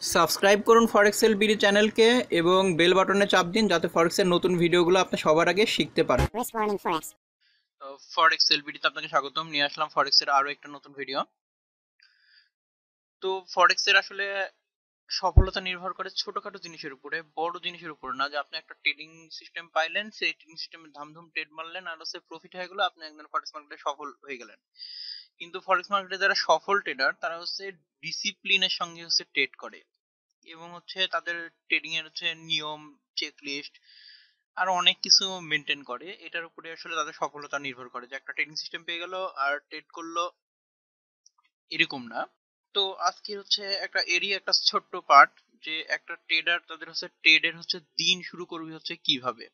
Subscribe করুন ফরেক্সেল BD চ্যানেলকে এবং বেল বাটনে চাপ দিন যাতে ফরেক্সের নতুন ভিডিওগুলো আপনি সবার আগে শিখতে পারেন। Risk warning forex. তো ফরেক্সেল বিডিতে আপনাকে স্বাগতম। নিয়ে আসলাম ফরেক্সের আরো একটা নতুন ভিডিও। তো ফরেক্সের আসলে সফলতা নির্ভর করে ছোটখাটো জিনিসের উপরে, বড় জিনিসের উপর না। যে আপনি একটা ট্রেডিং সিস্টেম পাইলেন, সেই ট্রেডিং সিস্টেমে ধামধুম ট্রেড মারলেন আর হচ্ছে প্রফিট হয়ে গেল, আপনি একজন ফরেক্স মার্কেটে সফল হয়ে গেলেন। কিন্তু ফরেক্স মার্কেটে যারা সফল ট্রেডার তারা হচ্ছে ডিসিপ্লিনের সঙ্গে হচ্ছে ট্রেড করে এবং হচ্ছে তাদের ট্রেডিং এর হচ্ছে নিয়ম, চেকলিস্ট আর অনেক কিছু মেনটেন করে। এটার উপরে আসলে তাদের সফলতা নির্ভর করে যে একটা ট্রেডিং সিস্টেম পেয়ে গেল আর ট্রেড করলো, এরকম না। তো আজকে হচ্ছে একটা ছোট্ট পার্ট, যে একটা ট্রেডার তাদের হচ্ছে ট্রেডের হচ্ছে দিন শুরু করবে হচ্ছে কিভাবে।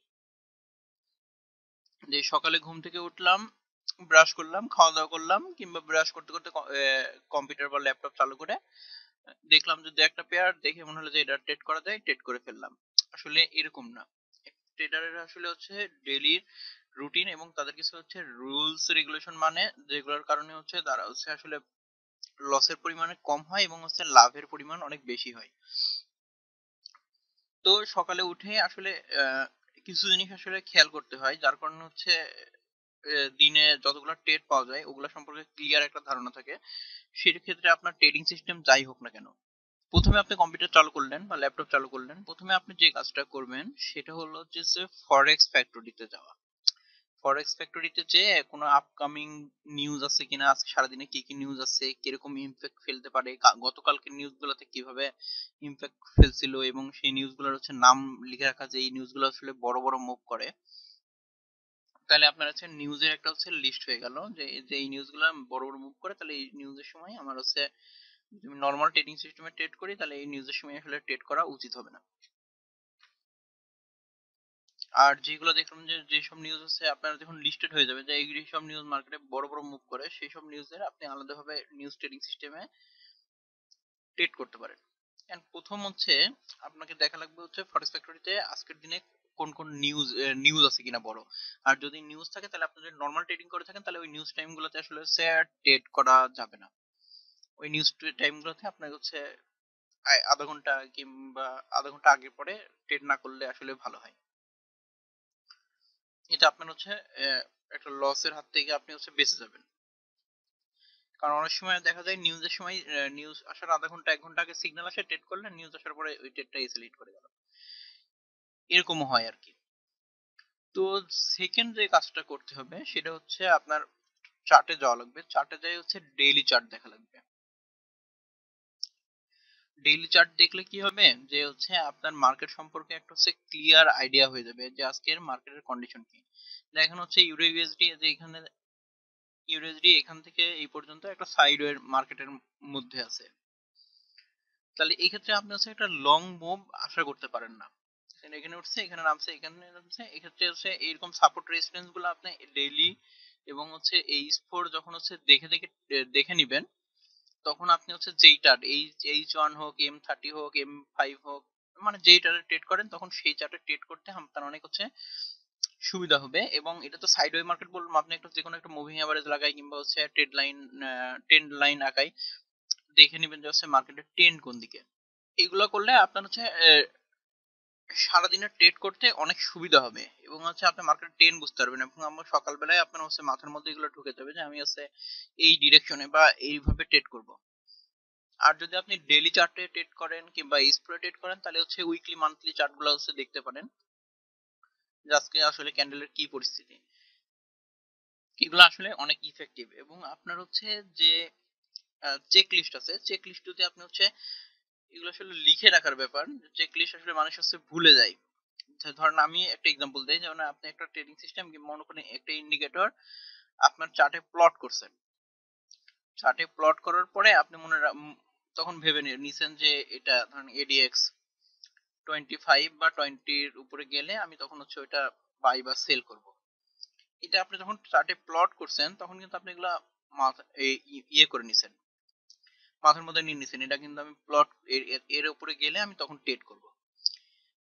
যে সকালে ঘুম থেকে উঠলাম, ব্রাশ করলাম, খাওয়া দাওয়া করলাম, কিংবা ব্রাশ করতে করতে কম্পিউটার বা ল্যাপটপ চালু করে দেখলাম যদি একটা পেয়ার দেখে মনে হলো যে এটা ট্রেড করা যায়, ট্রেড করে ফেললাম। আসলে এরকম না। ট্রেডারের আসলে হচ্ছে ডেইলি রুটিন এবং তাদের কিছু হচ্ছে রুলস রেগুলেশন, মানে যেগুলোর কারণে হচ্ছে তারা হচ্ছে আসলে লসের পরিমাণ কম হয় এবং হচ্ছে লাভের পরিমাণ অনেক বেশি হয়। তো সকালে উঠে আসলে কিছু জিনিস আসলে খেয়াল করতে হয়, যার কারণে হচ্ছে দিনে যতগুলো ট্রেড পাওয়া যায় ওগুলো সম্পর্কে ক্লিয়ার একটা ধারণা থাকে। সেক্ষেত্রে আপনার ট্রেডিং সিস্টেম যাই হোক না কেন, প্রথমে আপনি কম্পিউটার চালু করলেন বা ল্যাপটপ চালু করলেন, প্রথমে আপনি যে কাজটা করবেন সেটা হলো যে ফরেক্স ফ্যাক্টরিতে যাওয়া। ফরেক্স ফ্যাক্টরিতে যে কোনো আপকামিং নিউজ আছে কিনা, আজকে সারাদিনে কি কি নিউজ আছে, কিরকম ইম্প্যাক্ট ফেলতে পারে, গতকালকের নিউজ গুলোতে কিভাবে ইম্প্যাক্ট ফেলছিল, এবং সেই নিউজ গুলোর হচ্ছে নাম লিখে রাখা, যে এই নিউজ গুলো আসলে বড় বড় মুভ করে। তাহলে আপনার হচ্ছে নিউজের একটা হচ্ছে লিস্ট হয়ে গেল, যে যে এই নিউজ গুলো বড় বড় মুভ করে, তাহলে এই নিউজের সময় আমার হচ্ছে নর্মাল ট্রেডিং সিস্টেমে ট্রেড করি, তাহলে এই নিউজের সময় আসলে ট্রেড করা উচিত হবে না। আর যেগুলো দেখলাম যে যেসব নিউজ আছে আপনার যখন লিস্টেড হয়ে যাবে যে এই সব নিউজ মার্কেটে বড় বড় মুভ করে, সেই সব নিউজের আপনি আলাদাভাবে নিউজ ট্রেডিং সিস্টেমে ট্রেড করতে পারেন। এন্ড প্রথম হচ্ছে আপনাকে দেখা লাগবে হচ্ছে ফরেক্স ফ্যাক্টরিতে আজকের দিনে কোন কোন নিউজ আছে কিনা বড়। আর যদি নিউজ থাকে তাহলে আপনি যদি নর্মাল ট্রেডিং করে থাকেন তাহলে ওই নিউজ টাইম গুলোতে আসলে ট্রেড করা যাবে না। ওই নিউজ টাইম গুলোতে আপনার হচ্ছে আধা ঘন্টা কিংবা আধা ঘন্টা আগে পরে ট্রেড না করলে আসলে ভালো হয়। এটা আপনার হচ্ছে একটা লসের হাত থেকে আপনি হচ্ছে বেঁচে যাবেন। কারণ অনেক সময় দেখা যায় নিউজের সময় নিউজ আসার আধা ঘন্টা এক ঘন্টা আগে সিগন্যাল আসে, ট্রেড করলেন, নিউজ আসার পরে ওই ট্রেডটা এসিলিট করে গেল, এরকমও হয় আর কি। তো সেকেন্ড যে কাজটা করতে হবে সেটা হচ্ছে আপনার চার্টে যাওয়া লাগবে। চার্টে যাই হচ্ছে ডেইলি চার্ট দেখা লাগবে। ডেইলি চার্ট দেখলে কি হবে, যে হচ্ছে আপনার মার্কেট সম্পর্কে একটা হচ্ছে ক্লিয়ার আইডিয়া হয়ে যাবে যে আজকের মার্কেটের কন্ডিশন কি। দেখেন হচ্ছে ইউরো ইউএসডি, যে এখানে ইউএসডি এখান থেকে এই পর্যন্ত একটা সাইডওয়ে মার্কেটের মধ্যে আছে। তাহলে এই ক্ষেত্রে আপনি হচ্ছে একটা লং মুভ আশা করতে পারেন না। এখানে উঠছে, এখানে নামছে, এখানে নামছে, এক্ষেত্রে হচ্ছে এইরকম সাপোর্ট রেজিস্ট্যান্স গুলো আপনি ডেইলি এবং হচ্ছে H4 যখন হচ্ছে দেখে দেখে দেখে নিবেন, তখন আপনি হচ্ছে যেইটার H1 হোক, M30 হোক, M5 হোক, মানে যেই চার্টে ট্রেড করেন তখন সেই চার্টে ট্রেড করতে আপনার অনেক হচ্ছে সুবিধা হবে। এবং এটা তো সাইডওয়ে মার্কেট বললাম, আপনি একটা যে কোনো একটা মুভিং এভারেজ লাগাই কিংবা হচ্ছে ট্রেন্ড লাইন আঁকাই, দেখে নেবেন যে হচ্ছে মার্কেটের ট্রেন্ড কোন দিকে। এগুলো করলে আপনার হচ্ছে সারাদিনের ট্রেড করতে অনেক সুবিধা হবে এবং হচ্ছে আপনি মার্কেট ট্রেন্ড বুঝতে পারবেন, এবং আমার সকালবেলায় আপনার হচ্ছে মাথার মধ্যে এগুলো ঢুকে যাবে যে আমি হচ্ছে এই ডিরেকশনে বা এইভাবে ট্রেড করব। আর যদি আপনি ডেইলি চার্টে ট্রেড করেন কিংবা স্প্রে ট্রেড করেন তাহলে হচ্ছে উইকলি মান্থলি চার্ট গুলো হচ্ছে দেখতে পারেন যে আজকে আসলে ক্যান্ডেলের কি পরিস্থিতি। এগুলো আসলে অনেক ইফেক্টিভ। এবং আপনার হচ্ছে যে চেক লিস্ট আছে, চেক লিস্ট যদি আপনি হচ্ছে এগুলো আসলে লিখে রাখার ব্যাপার। চেক লিস্ট আসলে মানুষ হচ্ছে ভুলে যায়। ধরেন আমি একটা এক্সাম্পল দেই, যেমন আপনি একটা ট্রেডিং সিস্টেম মনে করেন একটা ইন্ডিকেটর আপনার চার্টে প্লট করছেন। চার্টে প্লট করার পরে আপনি তখন ভেবে নিছেন যে এটা ধরেন এডিএক্স 25 বা 20 এর উপরে গেলে আমি তখন হচ্ছে ওইটা বাই বা সেল করব। এটা আপনি যখন চার্টে প্লট করছেন তখন কিন্তু আপনি এগুলা ইয়ে করে নিছেন, মাথার মধ্যে নিয়ে নিছেন এটা কিন্তু আমি প্লট এর উপরে গেলে আমি তখন ট্রেড করব।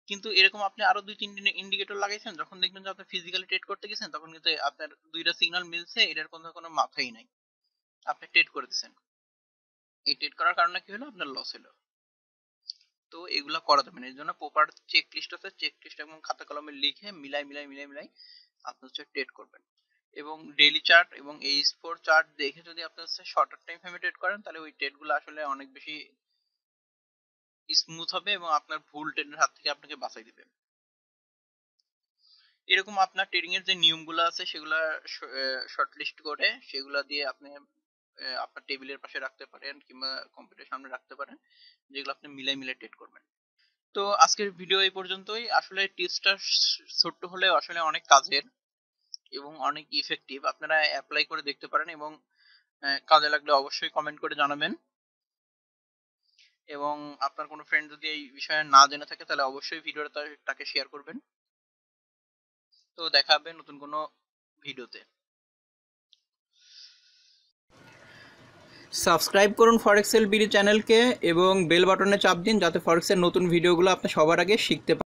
কিন্তু এরকম আপনি আরো দুই তিনটে ইন্ডিকেটর লাগাইছেন, যখন দেখবেন যে আপনি ফিজিক্যালি ট্রেড করতে গেছেন তখন কিন্তু আপনার দুইটা সিগন্যাল মিলছে, এটার কোনো মাথাই নাই, আপনি ট্রেড করে দিচ্ছেন। এই ট্রেড করার কারণে কি হলো, আপনার লস হলো। তো এগুলা করা যাবে না, এর জন্য প্রপার চেক লিস্ট আছে, চেক লিস্ট এবং খাতা কলমে লিখে মিলাই আপনি হচ্ছে ট্রেড করবেন। এবং ডেইলি চার্ট এবং এই স্পোর চার্ট দেখে যদি আপনি হচ্ছে শর্টার টাইম ফ্রেমে ট্রেড করেন, তাহলে ওই ট্রেড গুলো আসলে অনেক বেশি স্মুথ হবে এবং আপনার ভুল ট্রেডের হাত থেকে আপনাকে বাঁচাই দিবে। এরকম আপনার ট্রেডিং এর যে নিয়মগুলো আছে সেগুলা শর্ট লিস্ট করে সেগুলা দিয়ে আপনি আপনার টেবিলের পাশে রাখতে পারেন কিংবা কম্পিউটারের সামনে রাখতে পারেন, যেগুলো আপনি মিলাই ট্রেড করবেন। তো আজকের ভিডিও এই পর্যন্তই। আসলে টিপসটা ছোট্ট হলেও আসলে অনেক কাজের এবং অনেক ইফেক্টিভ। আপনারা অ্যাপ্লাই করে দেখতে পারেন এবং কাজে লাগলে অবশ্যই কমেন্ট করে জানাবেন। এবং আপনার কোনো ফ্রেন্ড যদি এই বিষয়ে না জেনে থাকে তাহলে অবশ্যই ভিডিওটা তাকে শেয়ার করবেন। তো দেখা হবে নতুন কোনো ভিডিওতে। সাবস্ক্রাইব করুন ফরেক্স এল বিডি চ্যানেলকে এবং বেল বাটনে চাপ দিন যাতে ফরেক্সের নতুন ভিডিওগুলো আপনি সবার আগে শিখতে পারেন।